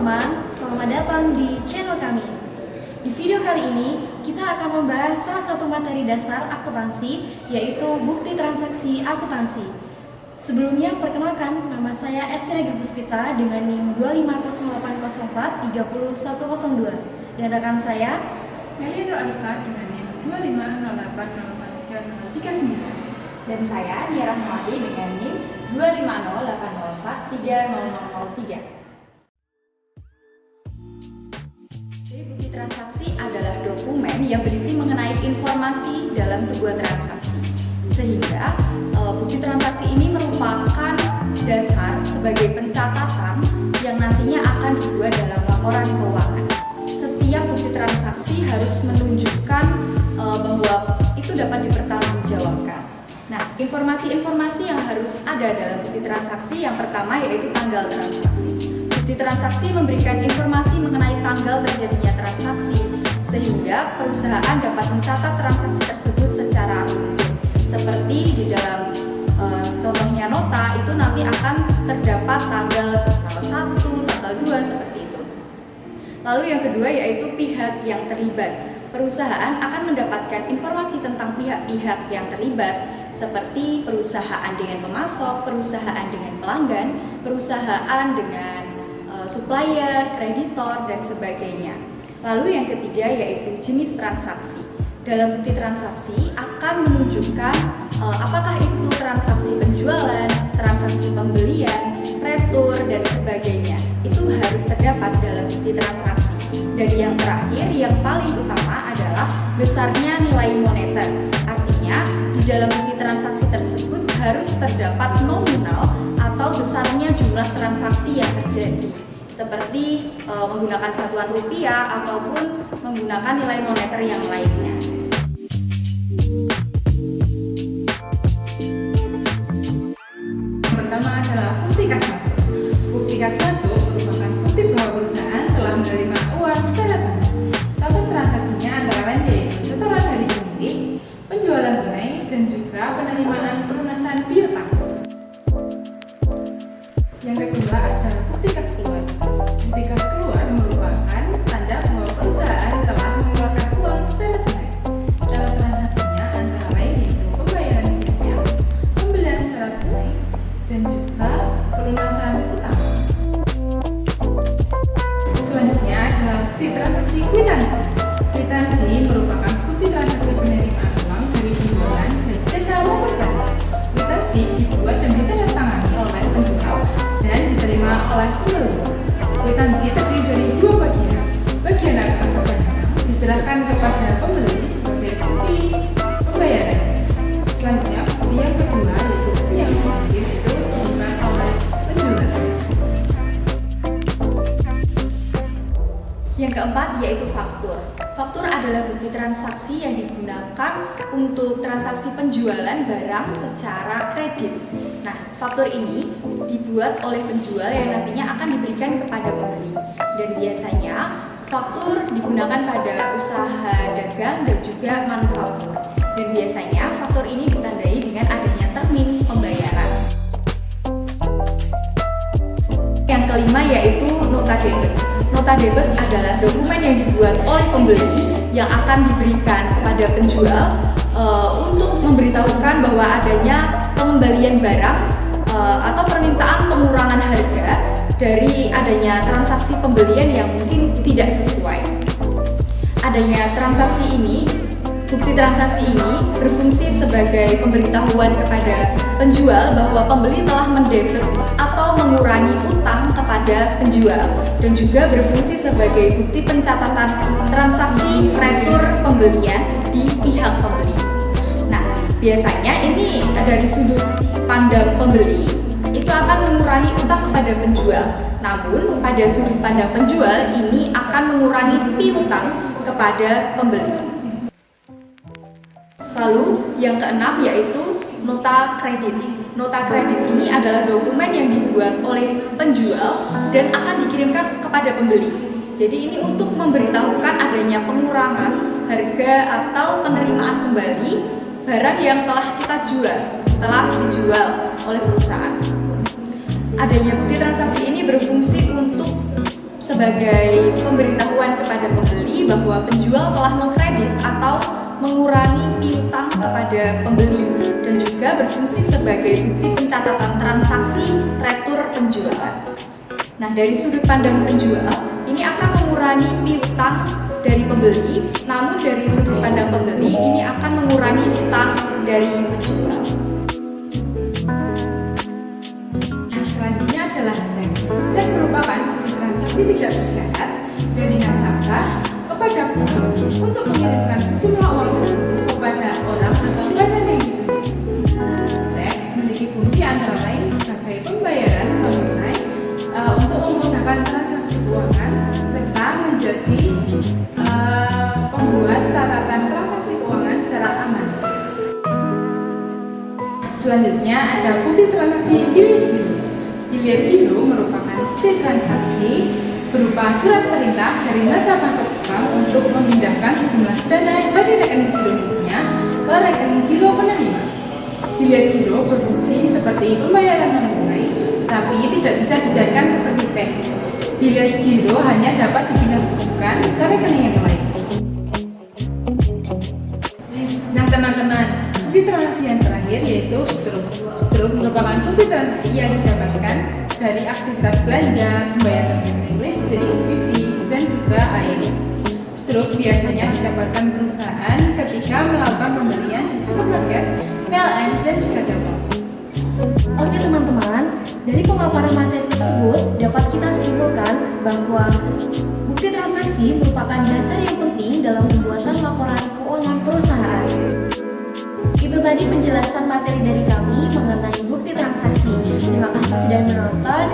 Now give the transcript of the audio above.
teman-teman, selamat datang di channel kami. Di video kali ini, kita akan membahas salah satu materi dasar akuntansi, yaitu bukti transaksi akuntansi. Sebelumnya, perkenalkan, nama saya Esther Puspita dengan NIM 2508043102. Dan rekan saya, Melia Nur Arifah dengan NIM 2508043039. Dan saya Nia Rahmawati dengan NIM 25080430003. Jadi bukti transaksi adalah dokumen yang berisi mengenai informasi dalam sebuah transaksi. Sehingga bukti transaksi ini merupakan dasar sebagai pencatatan yang nantinya akan dibuat dalam laporan keuangan. Setiap bukti transaksi harus menunjukkan bahwa itu dapat dipertanggungjawabkan. Nah, informasi-informasi yang harus ada dalam bukti transaksi yang pertama yaitu tanggal transaksi. Bukti transaksi memberikan informasi mengenai tanggal terjadinya transaksi sehingga perusahaan dapat mencatat transaksi tersebut secara utuh. Seperti di dalam contohnya nota itu nanti akan terdapat tanggal 1, tanggal 2 seperti itu. Lalu yang kedua yaitu pihak yang terlibat. Perusahaan akan mendapatkan informasi tentang pihak-pihak yang terlibat seperti perusahaan dengan pemasok, perusahaan dengan pelanggan, perusahaan dengan supplier, kreditor, dan sebagainya. Lalu yang ketiga yaitu jenis transaksi. Dalam bukti transaksi akan menunjukkan apakah itu transaksi penjualan, transaksi pembelian, retur, dan sebagainya. Itu harus terdapat dalam bukti transaksi. Dan yang terakhir, yang paling utama adalah besarnya nilai moneter. Artinya, di dalam bukti transaksi tersebut harus terdapat nominal atau besarnya jumlah transaksi yang terjadi. Seperti menggunakan satuan rupiah ataupun menggunakan nilai moneter yang lainnya. Yang pertama adalah bukti kas masuk. Bukti kas masuk merupakan bukti bahwa perusahaan telah menerima uang secara tunai. Contoh transaksinya antara lain yaitu setoran dari pemilik, penjualan tunai, dan juga penerimaan pelunasan piutang. Yang kedua adalah bukti kas keluar. Bukti kas keluar merupakan tanda bahwa perusahaan telah mengeluarkan uang secara tunai. Contoh transaksinya antara lain yaitu pembayaran pinjam, pembelian secara tunai, dan juga pelunasan utang. Selanjutnya adalah bukti transaksi kwitansi. Kwitansi merupakan bukti transaksi penerimaan uang dari penjualan dan jasa maupun barang. Kwitansi dibuat dan ditandatangani oleh penjual dan diterima oleh pembeli. Kwitansi terdiri dari dua bagian. Bagian akan diserahkan kepada pembeli sebagai bukti pembayaran. Selanjutnya bukti yang kedua yaitu bukti yang wajib itu disimpan oleh penjual. Yang keempat yaitu faktur. Faktur adalah bukti transaksi yang digunakan untuk transaksi penjualan barang secara kredit. Nah, faktur ini dibuat oleh penjual yang nantinya akan diberikan kepada pembeli. Dan biasanya faktur digunakan pada usaha dagang dan juga manufaktur. Dan biasanya faktur ini ditandai dengan adanya termin pembayaran. Yang kelima yaitu nota debit. Nota debit adalah dokumen yang dibuat oleh pembeli yang akan diberikan kepada penjual untuk memberitahukan bahwa adanya pengembalian barang atau permintaan pengurangan harga dari adanya transaksi pembelian yang mungkin tidak sesuai. Adanya transaksi ini, bukti transaksi ini berfungsi sebagai pemberitahuan kepada penjual bahwa pembeli telah mendebit atau mengurangi utang kepada penjual dan juga berfungsi sebagai bukti pencatatan transaksi retur pembelian di pihak pembeli. Nah, biasanya ini dari sudut pandang pembeli itu akan mengurangi utang kepada penjual. Namun, pada sudut pandang penjual ini akan mengurangi piutang kepada pembeli. Lalu yang keenam yaitu nota kredit. Nota kredit ini adalah dokumen yang dibuat oleh penjual dan akan dikirimkan kepada pembeli. Jadi ini untuk memberitahukan adanya pengurangan harga atau penerimaan kembali barang yang telah kita jual, telah dijual oleh perusahaan. Adanya bukti transaksi ini berfungsi untuk sebagai sebagai pemberitahuan kepada pembeli bahwa penjual telah mengkredit atau mengurangi piutang kepada pembeli, dan juga berfungsi sebagai bukti pencatatan transaksi retur penjualan. Nah, dari sudut pandang penjual, ini akan mengurangi piutang dari pembeli, namun dari sudut pandang pembeli, ini akan mengurangi utang dari penjual. Selanjutnya adalah cek. Cek merupakan bukti transaksi tidak bersyarat dari nasabah kepada bank untuk mengirimkan sejumlah uang tertentu kepada orang atau badan yang ditunjuk. Cek memiliki fungsi antara lain sebagai pembayaran non tunai untuk memudahkan transaksi keuangan serta menjadi pembuat catatan transaksi keuangan secara aman. Selanjutnya ada bukti transaksi biliet giro. Biliet giro merupakan bukti transaksi berupa surat perintah dari nasabah ke bank untuk memindahkan sejumlah dana dari rekening giro miliknya ke rekening giro penerima. Biliet giro berfungsi seperti pembayaran non tunai, tapi tidak bisa dijadikan seperti cek. Biliet giro hanya dapat dipindahkan ke rekening yang lain. Nah teman-teman, bukti transaksi yang terakhir yaitu struk. Struk merupakan bukti transaksi yang didapatkan dari aktivitas belanja, pembayaran rekening listrik, wifi, dan juga air. Struk biasanya didapatkan perusahaan ketika melakukan pembelian di supermarket, PLN, dan juga dapur. Oke teman-teman, dari pemaparan materi tersebut dapat kita simpulkan bahwa bukti transaksi merupakan dasar yang penting dalam pembuatan laporan keuangan perusahaan. Itu tadi penjelasan materi dari kami mengenai bukti transaksi. Terima kasih sudah menonton.